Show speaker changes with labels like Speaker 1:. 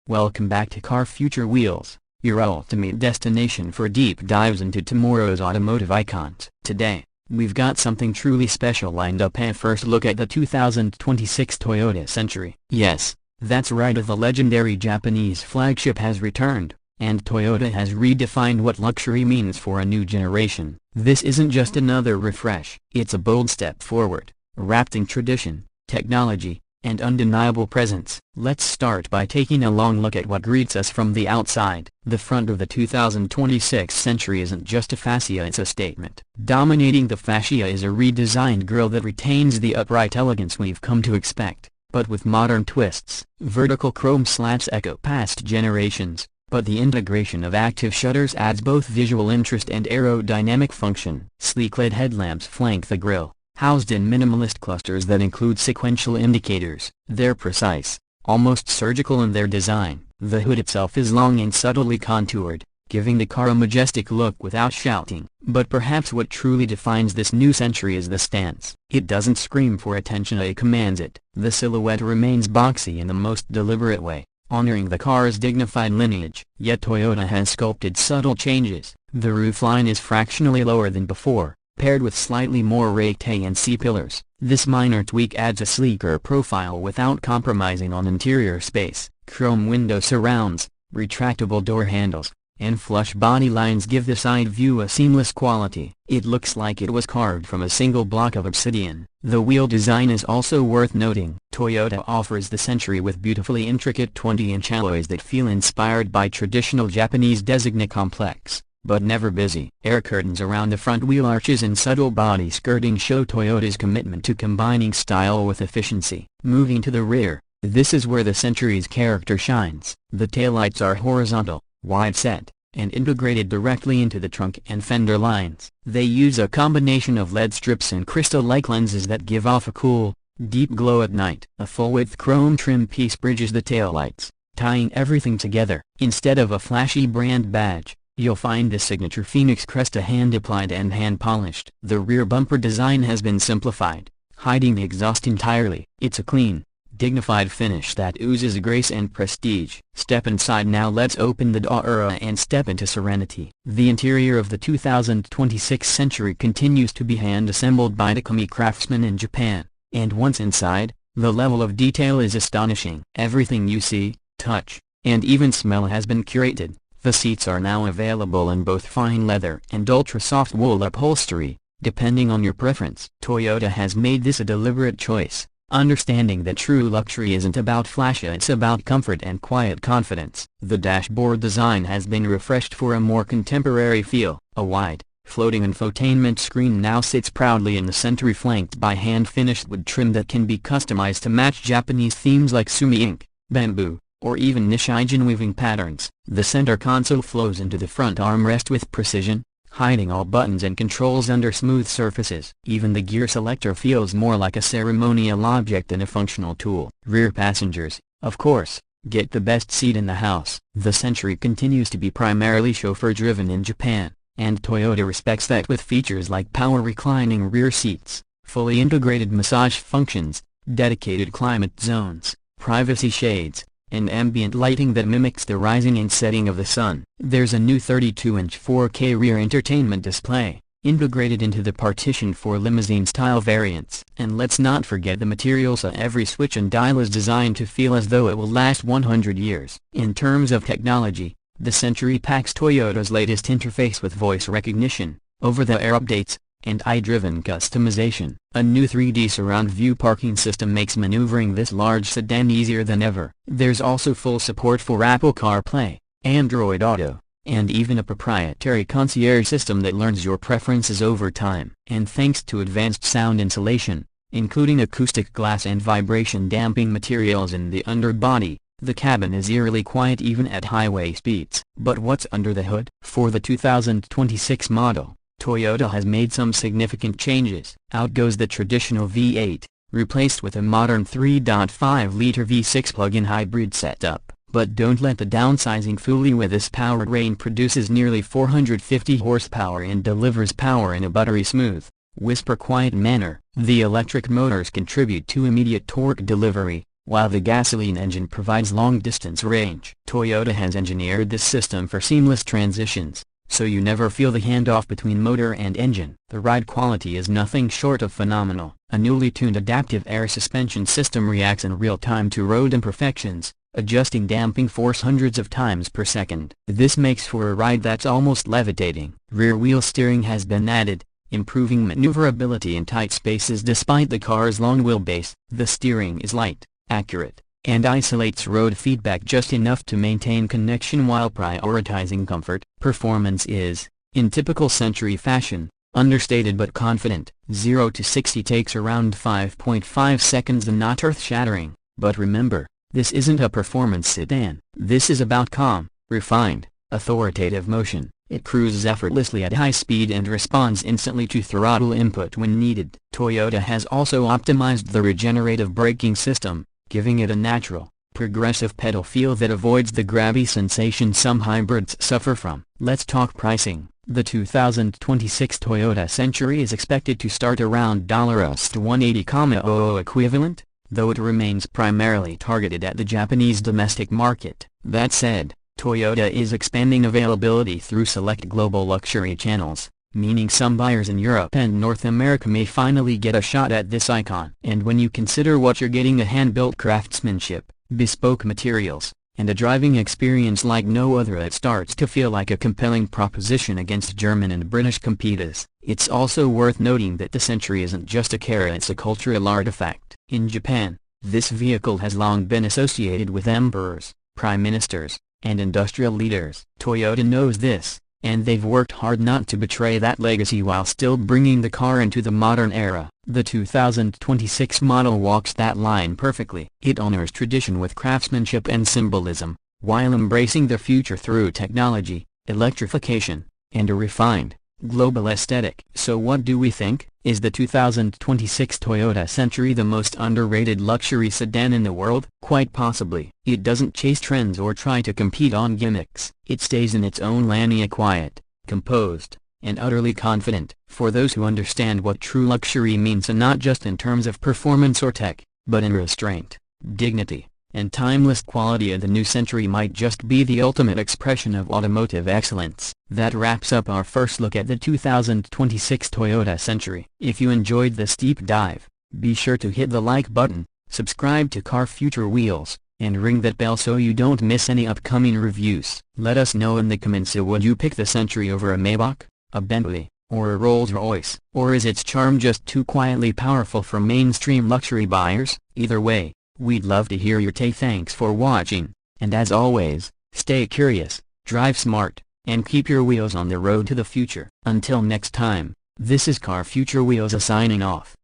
Speaker 1: Welcome back to Car Future Wheels, your ultimate destination for deep dives into tomorrow's automotive icons. Today, we've got something truly special lined up. A first look at the 2026 Toyota Century. Yes, that's right, the legendary Japanese flagship has returned, and Toyota has redefined what luxury means for a new generation. This isn't just another refresh, it's a bold step forward, wrapped in tradition, technology, and undeniable presence. Let's start by taking a long look at what greets us from the outside. The front of the 2026 Century isn't just a fascia, it's a statement. Dominating the fascia is a redesigned grille that retains the upright elegance we've come to expect, but with modern twists. Vertical chrome slats echo past generations, but the integration of active shutters adds both visual interest and aerodynamic function. Sleek LED headlamps flank the grille, housed in minimalist clusters that include sequential indicators. They're precise, almost surgical in their design. The hood itself is long and subtly contoured, giving the car a majestic look without shouting. But perhaps what truly defines this new Century is the stance. It doesn't scream for attention, it commands it. The silhouette remains boxy in the most deliberate way, honoring the car's dignified lineage. Yet Toyota has sculpted subtle changes. The roofline is fractionally lower than before, paired with slightly more raked A and C pillars. This minor tweak adds a sleeker profile without compromising on interior space. Chrome window surrounds, retractable door handles, and flush body lines give the side view a seamless quality. It looks like it was carved from a single block of obsidian. The wheel design is also worth noting. Toyota offers the Century with beautifully intricate 20-inch alloys that feel inspired by traditional Japanese design complex, but never busy. Air curtains around the front wheel arches and subtle body skirting show Toyota's commitment to combining style with efficiency. Moving to the rear, this is where the Century's character shines. The taillights are horizontal, wide-set, and integrated directly into the trunk and fender lines. They use a combination of LED strips and crystal-like lenses that give off a cool, deep glow at night. A full-width chrome trim piece bridges the taillights, tying everything together. Instead of a flashy brand badge, you'll find the signature Phoenix crest hand-applied and hand-polished. The rear bumper design has been simplified, hiding the exhaust entirely. It's a clean, dignified finish that oozes grace and prestige. Step inside now. Let's open the door and step into serenity. The interior of the 2026 Century continues to be hand-assembled by Takumi craftsmen in Japan, and once inside, the level of detail is astonishing. Everything you see, touch, and even smell has been curated. The seats are now available in both fine leather and ultra-soft wool upholstery, depending on your preference. Toyota has made this a deliberate choice, understanding that true luxury isn't about flash, it's about comfort and quiet confidence. The dashboard design has been refreshed for a more contemporary feel. A wide, floating infotainment screen now sits proudly in the center, flanked by hand-finished wood trim that can be customized to match Japanese themes like sumi ink, bamboo, or even Nishijin weaving patterns. The center console flows into the front armrest with precision, hiding all buttons and controls under smooth surfaces. Even the gear selector feels more like a ceremonial object than a functional tool. Rear passengers, of course, get the best seat in the house. The Century continues to be primarily chauffeur-driven in Japan, and Toyota respects that with features like power reclining rear seats, fully integrated massage functions, dedicated climate zones, privacy shades, and ambient lighting that mimics the rising and setting of the sun. There's a new 32-inch 4K rear entertainment display, integrated into the partition for limousine-style variants. And let's not forget the materials. Every switch and dial is designed to feel as though it will last 100 years. In terms of technology, the Century packs Toyota's latest interface with voice recognition, over-the-air updates, and eye-driven customization. A new 3D surround view parking system makes maneuvering this large sedan easier than ever. There's also full support for Apple CarPlay, Android Auto, and even a proprietary concierge system that learns your preferences over time. And thanks to advanced sound insulation, including acoustic glass and vibration damping materials in the underbody, the cabin is eerily quiet even at highway speeds. But what's under the hood? For the 2026 model, Toyota has made some significant changes. Out goes the traditional V8, replaced with a modern 3.5-liter V6 plug-in hybrid setup. But don't let the downsizing fool you. This powertrain produces nearly 450 horsepower and delivers power in a buttery smooth, whisper-quiet manner. The electric motors contribute to immediate torque delivery, while the gasoline engine provides long-distance range. Toyota has engineered this system for seamless transitions, so you never feel the handoff between motor and engine. The ride quality is nothing short of phenomenal. A newly tuned adaptive air suspension system reacts in real time to road imperfections, adjusting damping force hundreds of times per second. This makes for a ride that's almost levitating. Rear wheel steering has been added, improving maneuverability in tight spaces despite the car's long wheelbase. The steering is light, accurate, and isolates road feedback just enough to maintain connection while prioritizing comfort. Performance is, in typical Century fashion, understated but confident. 0 to 60 takes around 5.5 seconds and not earth-shattering. But remember, this isn't a performance sedan. This is about calm, refined, authoritative motion. It cruises effortlessly at high speed and responds instantly to throttle input when needed. Toyota has also optimized the regenerative braking system, giving it a natural, progressive pedal feel that avoids the grabby sensation some hybrids suffer from. Let's talk pricing. The 2026 Toyota Century is expected to start around $180,000 equivalent, though it remains primarily targeted at the Japanese domestic market. That said, Toyota is expanding availability through select global luxury channels, meaning some buyers in Europe and North America may finally get a shot at this icon. And when you consider what you're getting, a hand-built craftsmanship, bespoke materials, and a driving experience like no other, it starts to feel like a compelling proposition against German and British competitors. It's also worth noting that the Century isn't just a car, it's a cultural artifact. In Japan, this vehicle has long been associated with emperors, prime ministers, and industrial leaders. Toyota knows this, and they've worked hard not to betray that legacy while still bringing the car into the modern era. The 2026 model walks that line perfectly. It honors tradition with craftsmanship and symbolism, while embracing the future through technology, electrification, and a refined, global aesthetic. So what do we think? Is the 2026 Toyota Century the most underrated luxury sedan in the world? Quite possibly. It doesn't chase trends or try to compete on gimmicks. It stays in its own lane, quiet, composed, and utterly confident. For those who understand what true luxury means, and not just in terms of performance or tech, but in restraint, dignity, and timeless quality, the new Century might just be the ultimate expression of automotive excellence. That wraps up our first look at the 2026 Toyota Century. If you enjoyed this deep dive, be sure to hit the like button, subscribe to Car Future Wheelz, and ring that bell so you don't miss any upcoming reviews. Let us know in the comments, would you pick the Century over a Maybach, a Bentley, or a Rolls-Royce? Or is its charm just too quietly powerful for mainstream luxury buyers? Either way, we'd love to hear your take. Thanks for watching, and as always, stay curious, drive smart, and keep your wheels on the road to the future. Until next time, this is Car Future Wheelz signing off.